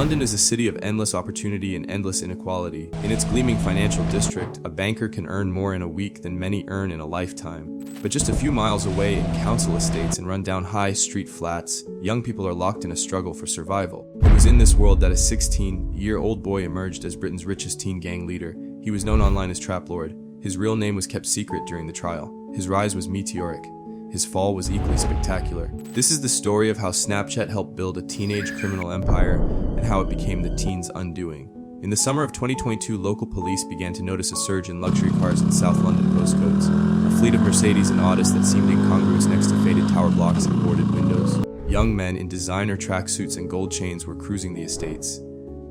London is a city of endless opportunity and endless inequality. In its gleaming financial district, a banker can earn more in a week than many earn in a lifetime. But just a few miles away in council estates and run-down high street flats, young people are locked in a struggle for survival. It was in this world that a 16-year-old boy emerged as Britain's richest teen gang leader. He was known online as Trap Lord. His real name was kept secret during the trial. His rise was meteoric. His fall was equally spectacular. This is the story of how Snapchat helped build a teenage criminal empire and how it became the teen's undoing. In the summer of 2022, local police began to notice a surge in luxury cars in South London postcodes, a fleet of Mercedes and Audis that seemed incongruous next to faded tower blocks and boarded windows. Young men in designer tracksuits and gold chains were cruising the estates.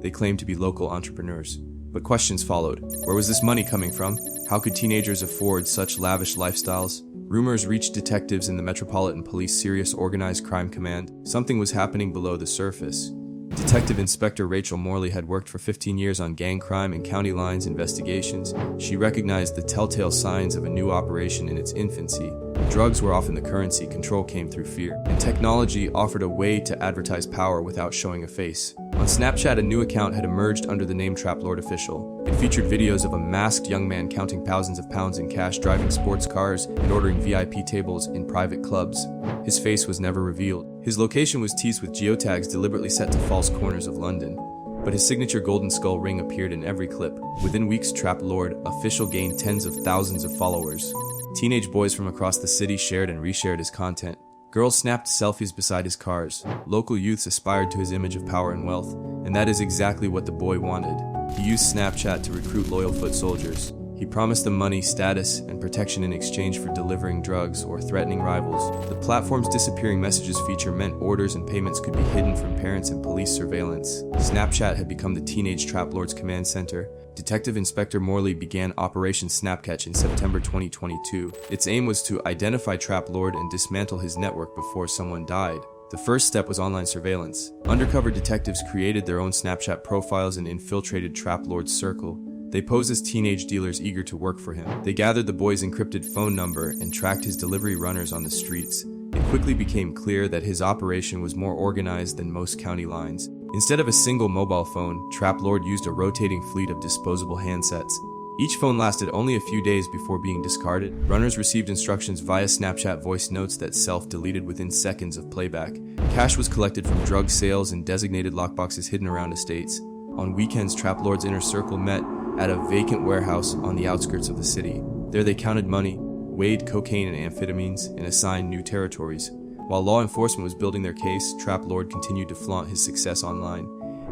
They claimed to be local entrepreneurs. But questions followed. Where was this money coming from? How could teenagers afford such lavish lifestyles? Rumors reached detectives in the Metropolitan Police Serious Organized Crime Command. Something was happening below the surface. Detective Inspector Rachel Morley had worked for 15 years on gang crime and county lines investigations. She recognized the telltale signs of a new operation in its infancy. Drugs were often the currency, control came through fear, and technology offered a way to advertise power without showing a face. On Snapchat, a new account had emerged under the name Trap Lord Official. It featured videos of a masked young man counting thousands of pounds in cash, driving sports cars, and ordering VIP tables in private clubs. His face was never revealed. His location was teased with geotags deliberately set to false corners of London. But his signature golden skull ring appeared in every clip. Within weeks, Trap Lord Official gained tens of thousands of followers. Teenage boys from across the city shared and reshared his content. Girls snapped selfies beside his cars. Local youths aspired to his image of power and wealth, and that is exactly what the boy wanted. He used Snapchat to recruit loyal foot soldiers. He promised them money, status, and protection in exchange for delivering drugs or threatening rivals. The platform's disappearing messages feature meant orders and payments could be hidden from parents and police surveillance. Snapchat had become the teenage Trap Lord's command center. Detective Inspector Morley began Operation Snapcatch in September 2022. Its aim was to identify Trap Lord and dismantle his network before someone died. The first step was online surveillance. Undercover detectives created their own Snapchat profiles and infiltrated Trap Lord's circle. They posed as teenage dealers eager to work for him. They gathered the boy's encrypted phone number and tracked his delivery runners on the streets. It quickly became clear that his operation was more organized than most county lines. Instead of a single mobile phone, Trap Lord used a rotating fleet of disposable handsets. Each phone lasted only a few days before being discarded. Runners received instructions via Snapchat voice notes that self-deleted within seconds of playback. Cash was collected from drug sales and designated lockboxes hidden around estates. On weekends, Trap Lord's inner circle met at a vacant warehouse on the outskirts of the city. There they counted money, weighed cocaine and amphetamines, and assigned new territories. While law enforcement was building their case, Trap Lord continued to flaunt his success online.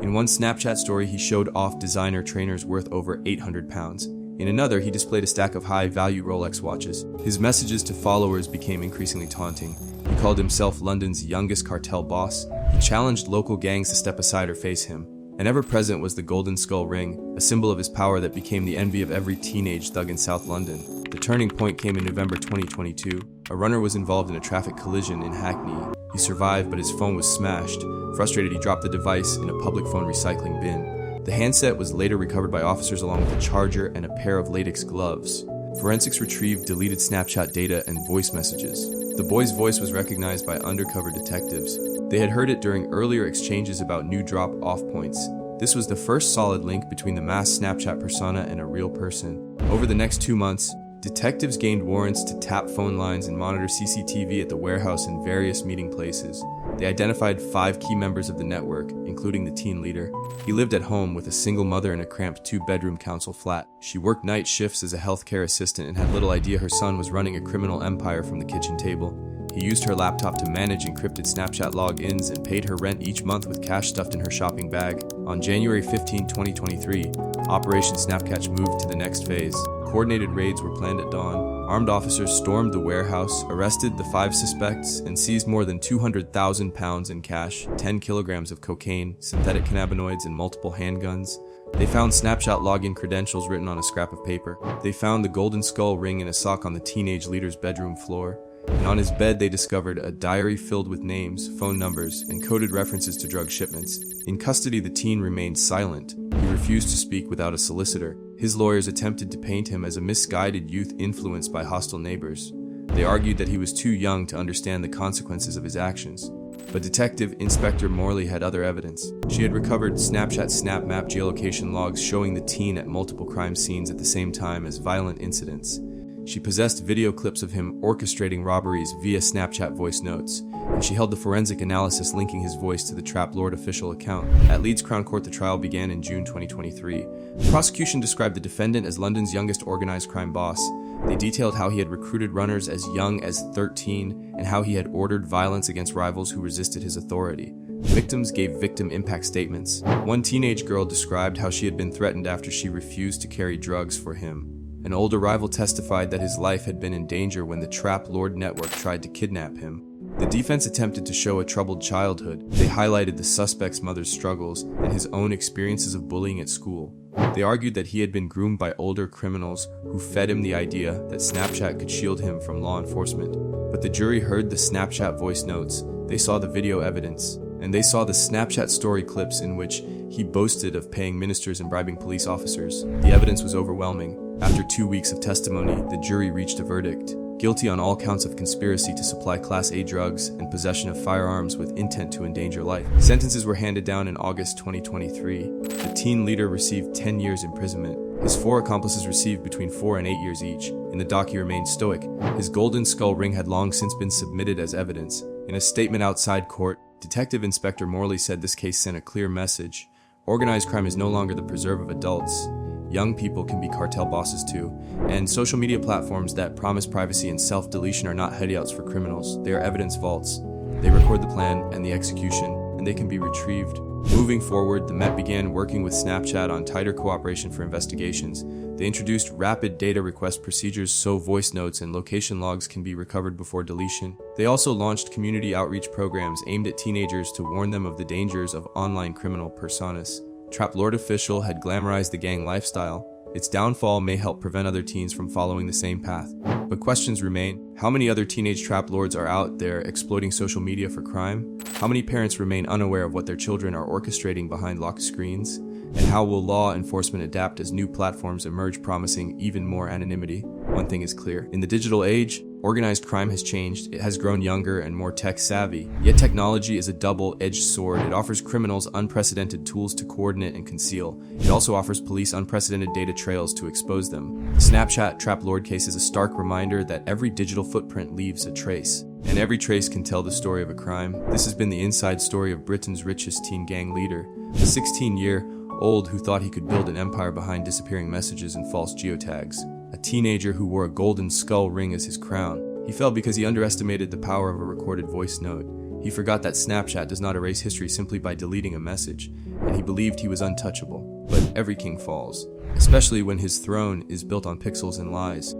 In one Snapchat story, he showed off designer trainers worth over 800 pounds. In another, he displayed a stack of high-value Rolex watches. His messages to followers became increasingly taunting. He called himself London's youngest cartel boss. He challenged local gangs to step aside or face him. And ever present was the golden skull ring, a symbol of his power that became the envy of every teenage thug in South London. The turning point came in November 2022. A runner was involved in a traffic collision in Hackney. He survived, but his phone was smashed. Frustrated, he dropped the device in a public phone recycling bin. The handset was later recovered by officers along with a charger and a pair of latex gloves. Forensics retrieved deleted Snapchat data and voice messages. The boy's voice was recognized by undercover detectives. They had heard it during earlier exchanges about new drop-off points. This was the first solid link between the masked Snapchat persona and a real person. Over the next 2 months, detectives gained warrants to tap phone lines and monitor CCTV at the warehouse and various meeting places. They identified 5 key members of the network, including the teen leader. He lived at home with a single mother in a cramped 2-bedroom council flat. She worked night shifts as a healthcare assistant and had little idea her son was running a criminal empire from the kitchen table. He used her laptop to manage encrypted Snapchat logins and paid her rent each month with cash stuffed in her shopping bag. On January 15, 2023, Operation Snapcatch moved to the next phase. Coordinated raids were planned at dawn. Armed officers stormed the warehouse, arrested the 5 suspects, and seized more than 200,000 pounds in cash, 10 kilograms of cocaine, synthetic cannabinoids, and multiple handguns. They found Snapchat login credentials written on a scrap of paper. They found the golden skull ring in a sock on the teenage leader's bedroom floor. And on his bed they discovered a diary filled with names, phone numbers, and coded references to drug shipments. In custody, the teen remained silent. He refused to speak without a solicitor. His lawyers attempted to paint him as a misguided youth influenced by hostile neighbors. They argued that he was too young to understand the consequences of his actions. But Detective Inspector Morley had other evidence. She had recovered Snapchat Snap Map geolocation logs showing the teen at multiple crime scenes at the same time as violent incidents. She possessed video clips of him orchestrating robberies via Snapchat voice notes, and she held the forensic analysis linking his voice to the Trap Lord official account. At Leeds Crown Court, the trial began in June 2023. The prosecution described the defendant as London's youngest organized crime boss. They detailed how he had recruited runners as young as 13 and how he had ordered violence against rivals who resisted his authority. Victims gave victim impact statements. One teenage girl described how she had been threatened after she refused to carry drugs for him. An older rival testified that his life had been in danger when the Trap Lord network tried to kidnap him. The defense attempted to show a troubled childhood. They highlighted the suspect's mother's struggles and his own experiences of bullying at school. They argued that he had been groomed by older criminals who fed him the idea that Snapchat could shield him from law enforcement. But the jury heard the Snapchat voice notes, they saw the video evidence, and they saw the Snapchat story clips in which he boasted of paying ministers and bribing police officers. The evidence was overwhelming. After 2 weeks of testimony, the jury reached a verdict. Guilty on all counts of conspiracy to supply Class A drugs and possession of firearms with intent to endanger life. Sentences were handed down in August 2023. The teen leader received 10 years imprisonment. His 4 accomplices received between 4 and 8 years each. In the dock, he remained stoic. His golden skull ring had long since been submitted as evidence. In a statement outside court, Detective Inspector Morley said this case sent a clear message. Organized crime is no longer the preserve of adults. Young people can be cartel bosses too, and social media platforms that promise privacy and self-deletion are not hideouts for criminals. They are evidence vaults. They record the plan and the execution, and they can be retrieved. Moving forward, the Met began working with Snapchat on tighter cooperation for investigations. They introduced rapid data request procedures so voice notes and location logs can be recovered before deletion. They also launched community outreach programs aimed at teenagers to warn them of the dangers of online criminal personas. Trap Lord official had glamorized the gang lifestyle. Its downfall may help prevent other teens from following the same path. But questions remain. How many other teenage trap lords are out there exploiting social media for crime? How many parents remain unaware of what their children are orchestrating behind locked screens? And how will law enforcement adapt as new platforms emerge promising even more anonymity? One thing is clear. In the digital age, organized crime has changed. It has grown younger and more tech-savvy. Yet technology is a double-edged sword. It offers criminals unprecedented tools to coordinate and conceal. It also offers police unprecedented data trails to expose them. The Snapchat Trap Lord case is a stark reminder that every digital footprint leaves a trace. And every trace can tell the story of a crime. This has been the inside story of Britain's richest teen gang leader, a 16-year-old who thought he could build an empire behind disappearing messages and false geotags. A teenager who wore a golden skull ring as his crown. He fell because he underestimated the power of a recorded voice note. He forgot that Snapchat does not erase history simply by deleting a message, and he believed he was untouchable. But every king falls, especially when his throne is built on pixels and lies.